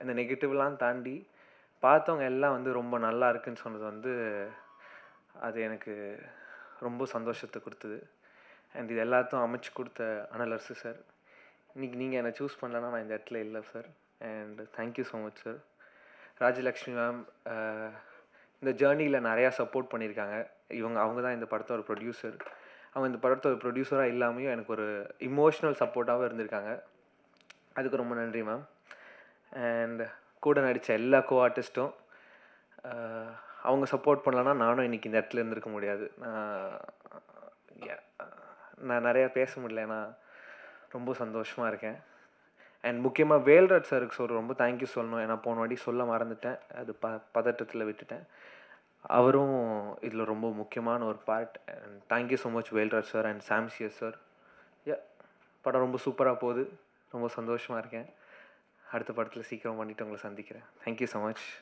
இந்த நெகட்டிவ்லாம் தாண்டி பார்த்தவங்க எல்லாம் வந்து ரொம்ப நல்லா இருக்குன்னு சொன்னது வந்து அது எனக்கு ரொம்ப சந்தோஷத்தை கொடுத்தது. அண்ட் இது எல்லாத்தையும் அமைச்சு கொடுத்த அனலரசு சார், இன்றைக்கி நீங்கள் என்னை சூஸ் பண்ணலன்னா நான் இந்த இடத்துல இல்லை sir. And thank you so much sir. Rajalakshmi ma'am இந்த ஜேர்னியில் நிறையா சப்போர்ட் பண்ணியிருக்காங்க. அவங்க தான் இந்த படத்தோட ப்ரொடியூசர். அவங்க இந்த படத்தோட ப்ரொடியூசராக இல்லாமையும் எனக்கு ஒரு இமோஷ்னல் சப்போர்ட்டாகவும் இருந்திருக்காங்க. அதுக்கு ரொம்ப நன்றி மேம். அண்ட் கூட நடித்த எல்லா ஆர்டிஸ்ட்டும் அவங்க சப்போர்ட் பண்ணலன்னா நானும் இன்றைக்கி இந்த இடத்துல இருந்திருக்க முடியாது. நான் நிறையா பேச முடியல, ஏன்னா ரொம்ப சந்தோஷமாக இருக்கேன். அண்ட் முக்கியமாக வேல்ராஜ் சாருக்கு ரொம்ப தேங்க்யூ சொல்லணும். ஏன்னா போன வாட்டி சொல்ல மறந்துட்டேன், அது பதட்டத்தில் விட்டுட்டேன். அவரும் இதில் ரொம்ப முக்கியமான ஒரு part. And thank you so much Velraj sir and சாம்சியஸ் sir. படம் ரொம்ப சூப்பராக போகுது, ரொம்ப சந்தோஷமாக இருக்கேன். அடுத்த படத்தில் சீக்கிரம் பண்ணிவிட்டு உங்களை சந்திக்கிறேன். Thank you so much.